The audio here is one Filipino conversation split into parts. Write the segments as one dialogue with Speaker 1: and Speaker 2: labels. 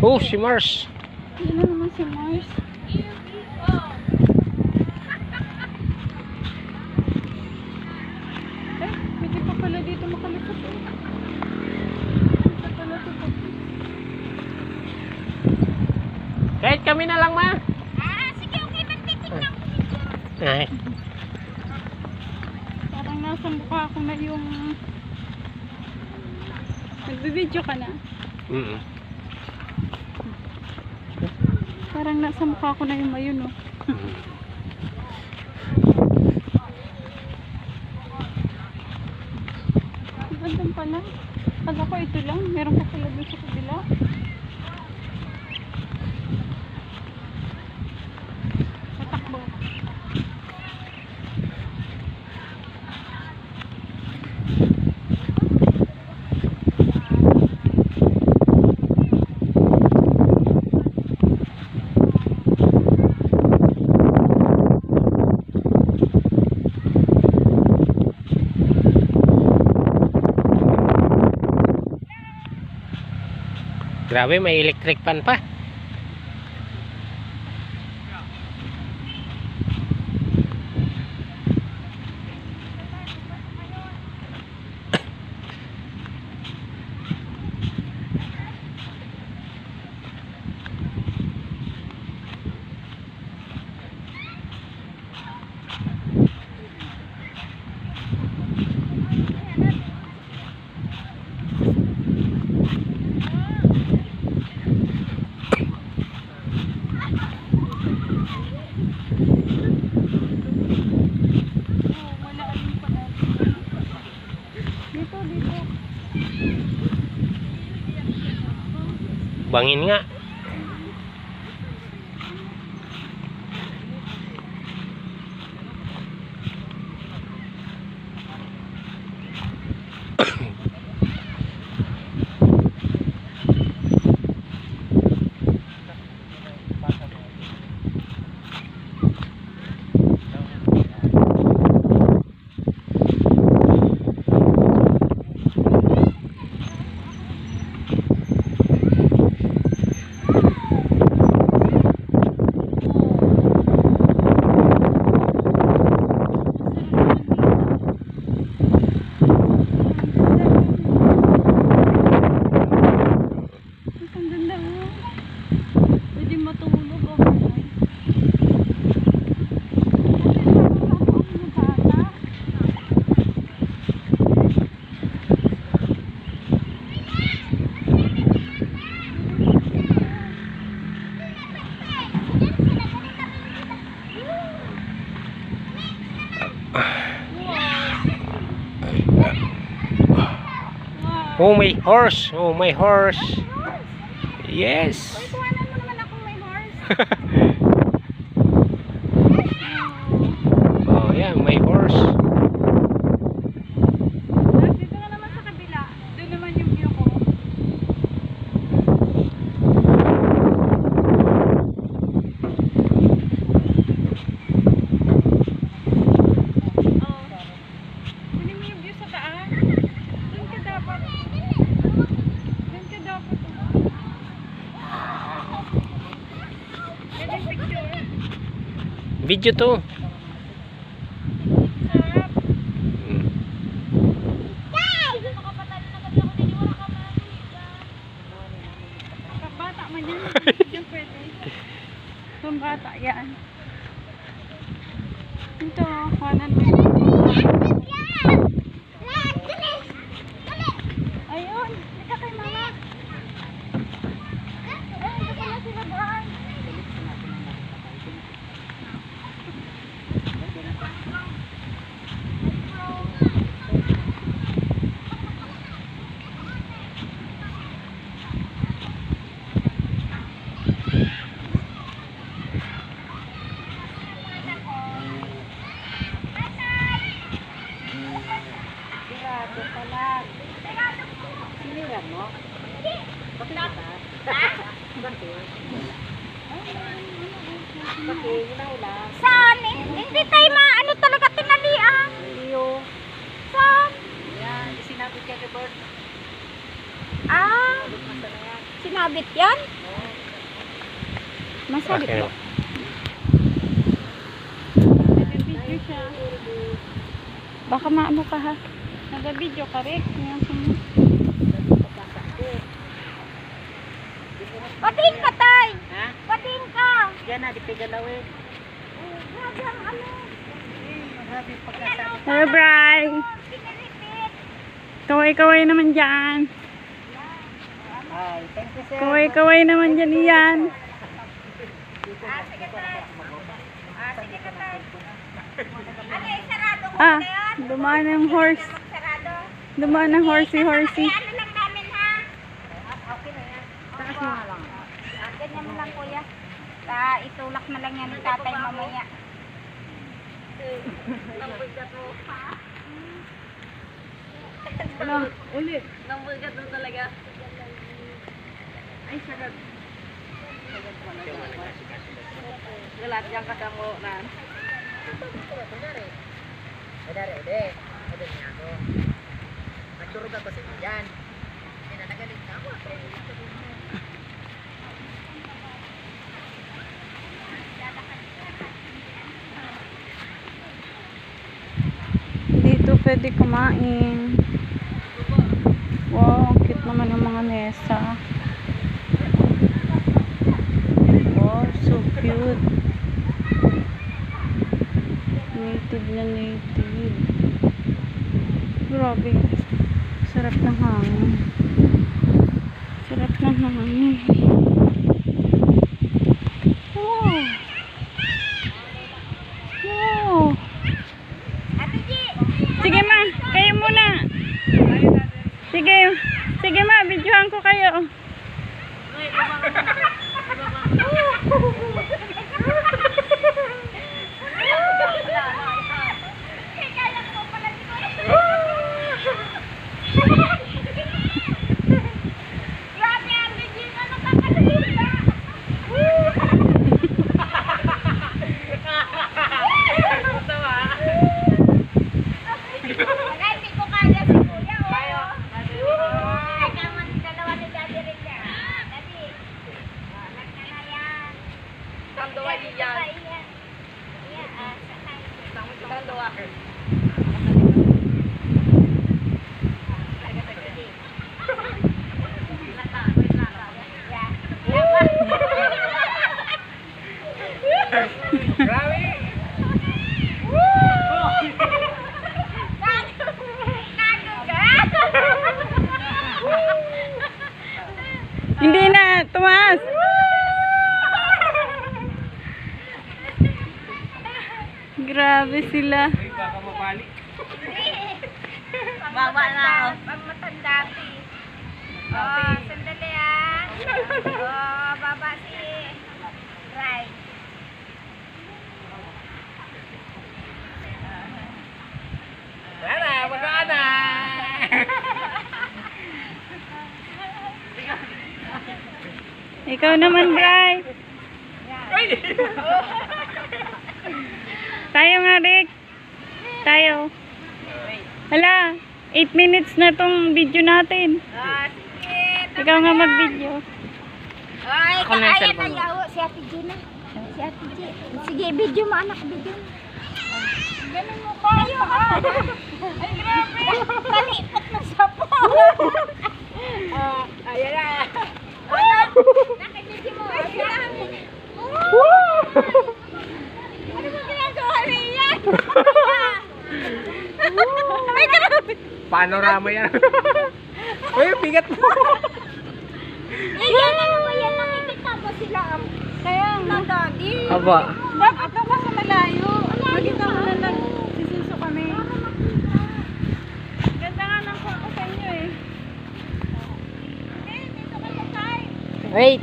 Speaker 1: Oh, si Mars.
Speaker 2: Yun na naman si Mars. Eh, pwede pa pala dito makalipot eh. Pwede pala dito.
Speaker 1: Kahit kami na lang, ma.
Speaker 2: Sige, okay. Magtitignan ko.
Speaker 1: Ay.
Speaker 2: Parang nasa mukha ko na yung... Nagbibideo ka na? Parang nasa mukha ko na yung mayon, oh. Gandang pala. Kala ko ito lang. Meron pa pala doon sa kabila. Tatakbo.
Speaker 1: Grabe, may electric fan pa.
Speaker 2: Wala alin pala. Dito, dito.
Speaker 1: Bangin nga. Ang ganda, oh. Pwede matulog, oh. Oh, my horse. Oh, my horse. Yes.
Speaker 2: Kuhanan mo naman akong may horse.
Speaker 1: Oh, yeah, my horse.
Speaker 2: Dito ka naman sa kabila. Doon naman yung view ko. Oh. Kunin mo yung view sa taas. Doon ka dapat. Doon ka dapat. Pwede picture.
Speaker 1: Video to.
Speaker 2: Sarap. Bata man yan. Yan pwede. Pambata yan. Ito, kanan mo. Ayun, ika kay mama. Ayun, ito pala sila daan. Sigurado ka lang. Siniran mo? Bakit ba? Bakit? Bakit? Hinahulang.
Speaker 3: Saan? Hindi tayo maano talaga tinalian.
Speaker 2: Iyo.
Speaker 3: Saan?
Speaker 2: Yan, isinabit ka kay Bird.
Speaker 3: Ah,
Speaker 2: Basta na yan.
Speaker 3: sinabit yan?
Speaker 2: Oo.
Speaker 3: Masarap
Speaker 1: Okay.
Speaker 3: po.
Speaker 2: Nag-video siya.
Speaker 3: Baka maano ka ha.
Speaker 2: Nag-video ka rin.
Speaker 3: Pating ka, tay!
Speaker 4: Ha?
Speaker 3: Pating ka!
Speaker 4: Yan na, di pigalawin.
Speaker 3: Grabe ang ano.
Speaker 4: Grabe pagkasabi.
Speaker 3: Hello, Bri! Kaway-kaway naman dyan.
Speaker 4: Ay, thank you sir.
Speaker 3: Kaway-kaway naman dyan iyan. Ah, dumaan ng horse. Dumaan ng horsey-horsey.
Speaker 5: Ano lang namin ha? Okay na yan.
Speaker 4: Takas mo nga lang.
Speaker 5: Ganyan mo lang kuya. Itulak na lang yan ni tatay mamaya.
Speaker 2: Ulit.
Speaker 5: Nambugat mo talaga.
Speaker 2: Ay, sarap.
Speaker 4: Galat yang kadang na. Dare, de. Ada niya ako. Nagturog ako sa diyan. Nagalit na ako.
Speaker 3: Dito pwede kumain. Wow, ang cute naman ng mga mesa. Wow, so cute. Native na native. Grabe. Sarap ng hangin. Sarap ng hangin. Wow. Wow. Sige ma, kayo muna. Sige, sige ma, videohan ko kayo.
Speaker 5: Hindi ko kaya si kuya oh. Ay, naman dalawa ni daddy rin niya. Daddy. Nagkana yan.
Speaker 4: Tandoa diyan. Tandoa.
Speaker 3: Hindi na, Tomas. Grabe sila.
Speaker 5: Bawa na ako. Pag matanda, oh, sandali ah. Oh, baba si Ray.
Speaker 4: Wala, magana.
Speaker 3: Ikaw naman, Bri. Tayo nga, Rick. Tayo. Hala, 8 minutes na tong video natin.
Speaker 5: Ah, sige.
Speaker 3: Ikaw nga mag-video.
Speaker 5: Ay,
Speaker 4: Ako na yung
Speaker 5: kaya
Speaker 4: cellphone mo.
Speaker 5: tayo. Si Ate Gina. Si Ate G. Sige, video mo anak, video mo.
Speaker 2: Ganun mo pa.
Speaker 5: Ay, grabe. Kalipot na sa po.
Speaker 4: Ayan na.
Speaker 5: Nakibidyo mo. Ano ba ginagawa niya? Ay, grabe.
Speaker 1: Panorama yan. Uy, bigat mo.
Speaker 5: Yan, ano ba yan? Nakikita mo sila.
Speaker 2: Kaya nga.
Speaker 5: Daddy.
Speaker 1: Aba.
Speaker 2: Bakit ka ba sa malayo? Nakita mo na nagsisiso kami. Ganda nga ng photo sa inyo eh.
Speaker 5: Dito ka sa side.
Speaker 4: Wait.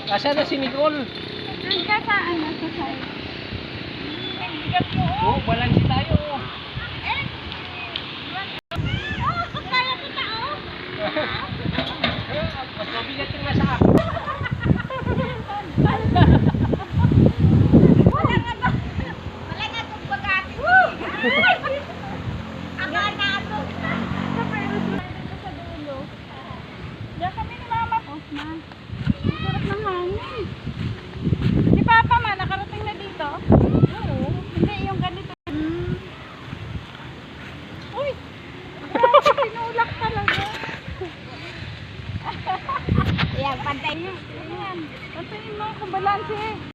Speaker 1: Asa na si Nicole?
Speaker 2: Nandiyan sa ano sa side.
Speaker 1: Oh, balansi tayo.
Speaker 5: Kaya kita, oh.
Speaker 1: Mas mabigat yung nasa ako.
Speaker 5: Wala nga ba? Wala nga itong bagati. Ang gana ito.
Speaker 2: Sa dulo. Diyan kami
Speaker 5: Pantay niyo.
Speaker 2: Antayin mo kung balanse.